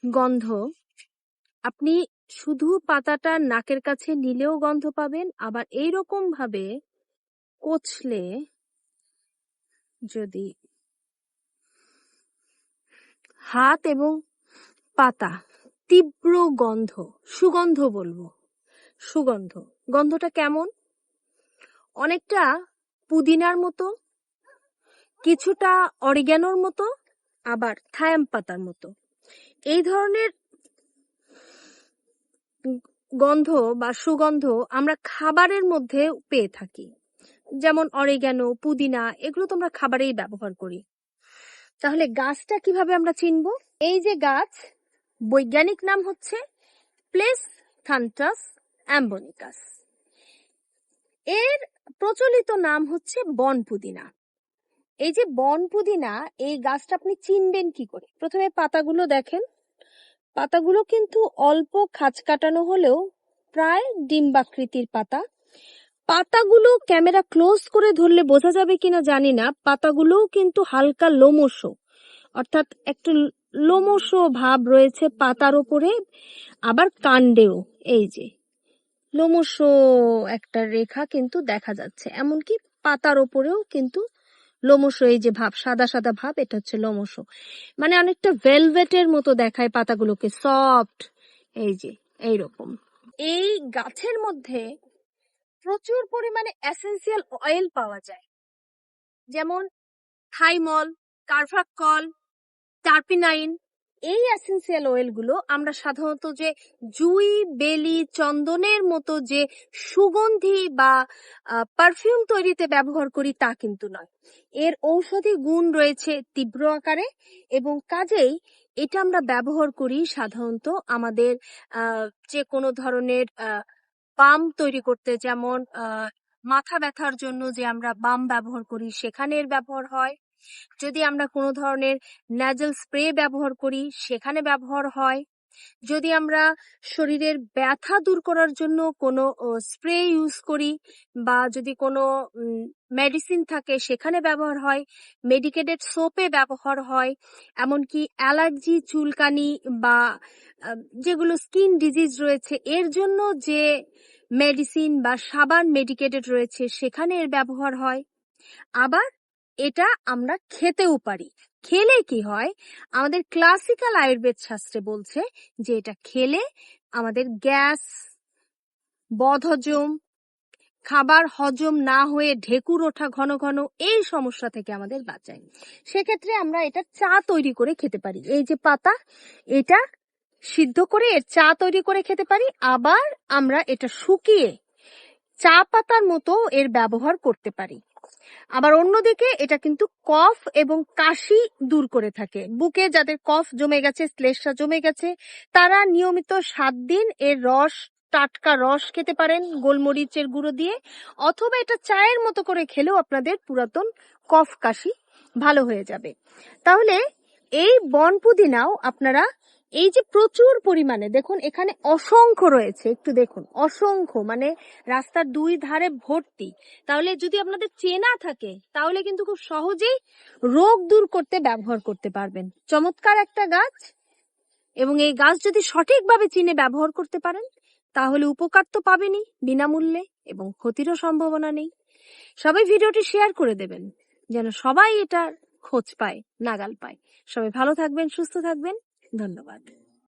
গন্ধ আপনি শুধু পাতাটা নাকের কাছে নিলেও গন্ধ পাবেন, আবার এইরকম ভাবে কচলে যদি হাত এবং পাতা, তীব্র গন্ধ, সুগন্ধ বলবো, সুগন্ধ। গন্ধটা কেমন? অনেকটা পুদিনার মতো, কিছুটা অরিগ্যানোর মতো, আবার থায়াম পাতার মতো। এই ধরনের গন্ধ বা সুগন্ধ আমরা খাবারের মধ্যে পেয়ে থাকি, যেমন অরিগ্যানো, পুদিনা, এগুলো তো আমরা খাবারেই ব্যবহার করি। তাহলে গাছটা কিভাবে আমরা চিনব? এই যে গাছ, বৈজ্ঞানিক নাম হচ্ছে প্লেসথান্থাস অ্যাম্বনিকাস, এর প্রচলিত নাম হচ্ছে বন পুদিনা। এই যে বন পুদিনা, এই গাছটা আপনি চিনবেন কি করে? প্রথমে পাতাগুলো দেখেন, পাতাগুলো কিন্তু অল্প খাঁজ কাটানো হলেও প্রায় ডিম্বাকৃতির পাতা। পাতাগুলো ক্যামেরা ক্লোজ করে ধরলে বোঝা যাবে কিনা জানি না, পাতাগুলোও কিন্তু হালকা লোমশ, অর্থাৎ একটু লোমশ ভাব রয়েছে পাতার উপরে, আবার কাণ্ডেও এই যে লোমশ একটা রেখা কিন্তু দেখা যাচ্ছে। এমনকি পাতার ওপরেও কিন্তু লোমশ, এই যে ভাব, সাদা সাদা ভাব, এটা হচ্ছে লোমশ। মানে অনেকটা ভেলভেটের মতো দেখায় পাতাগুলোকে, সফট, এই যে এইরকম। এই গাছের মধ্যে প্রচুর পরিমাণে এসেন্সিয়াল অয়েল পাওয়া যায়, যেমন থাইমল, কার্ভাকল, টার্পিনাইন। এই এসেন্সিয়াল অয়েলগুলো আমরা সাধারণত যে জুই, বেলি, চন্দনের মতো যে সুগন্ধি বা পারফিউম তৈরিতে ব্যবহার করি তা কিন্তু নয়। এর ঔষধি গুণ রয়েছে তীব্র আকারে, এবং কাজেই এটা আমরা ব্যবহার করি সাধারণত আমাদের যে কোনো ধরনের বাম তৈরি করতে, যেমন মাথা ব্যথার জন্য যে আমরা বাম ব্যবহার করি সেখানে এর ব্যবহার হয়। যদি আমরা কোনো ধরনের ন্যাজাল স্প্রে ব্যবহার করি সেখানে ব্যবহার হয়। যদি আমরা শরীরের ব্যথা দূর করার জন্য কোনো স্প্রে ইউজ করি, বা যদি কোনো মেডিসিন থাকে সেখানে ব্যবহার হয়, মেডিকেটেড সোপে ব্যবহার হয়, এমনকি অ্যালার্জি, চুলকানি বা যেগুলো স্কিন ডিজিজ রয়েছে এর জন্য যে মেডিসিন বা সাবান মেডিকেটেড রয়েছে সেখানে এর ব্যবহার হয়। আবার এটা আমরা খেতেও পারি। খেলে কি হয়? আমাদের ক্লাসিক্যাল আয়ুর্বেদ শাস্ত্রে বলছে যে এটা খেলে আমাদের গ্যাস, বদহজম, খাবার হজম না হয়ে ঢেকুর ওঠা ঘন ঘন, এই সমস্যা থেকে আমাদের বাঁচায়। সেক্ষেত্রে আমরা এটা চা তৈরি করে খেতে পারি। এই যে পাতা, এটা সিদ্ধ করে এর চা তৈরি করে খেতে পারি। আবার আমরা এটা শুকিয়ে চা পাতার মতো এর ব্যবহার করতে পারি। আবার অন্যদিকে এটা কিন্তু কফ এবং কাশি দূর করে থাকে। বুকে যাদের কফ জমে গেছে, শ্লেষ্মা জমে গেছে, তারা নিয়মিত 7 দিন এর রস, টাটকা রস খেতে পারেন গোলমরিচের গুঁড়ো দিয়ে, অথবা এটা চায়ের মতো করে খেলেও আপনাদের পুরাতন কফ কাশি ভালো হয়ে যাবে। তাহলে এই বন পুদিনাও আপনারা, এই যে প্রচুর পরিমাণে দেখুন এখানে অসংখ্য রয়েছে, একটু দেখুন অসংখ্য, মানে রাস্তার 2 ধারে ভর্তি। তাহলে যদি আপনাদের চেনা থাকে তাহলে কিন্তু খুব সহজেই রোগ দূর করতে ব্যবহার করতে পারবেন। চমৎকার একটা গাছ, এবং এই গাছ যদি সঠিকভাবে চিনে ব্যবহার করতে পারেন তাহলে উপকার তো পাবেনই বিনামূল্যে, এবং ক্ষতিরও সম্ভাবনা নেই। সবাই ভিডিওটি শেয়ার করে দেবেন যেন সবাই এটার খোঁজ পায়, নাগাল পায়। সবাই ভালো থাকবেন, সুস্থ থাকবেন। ধন্যবাদ।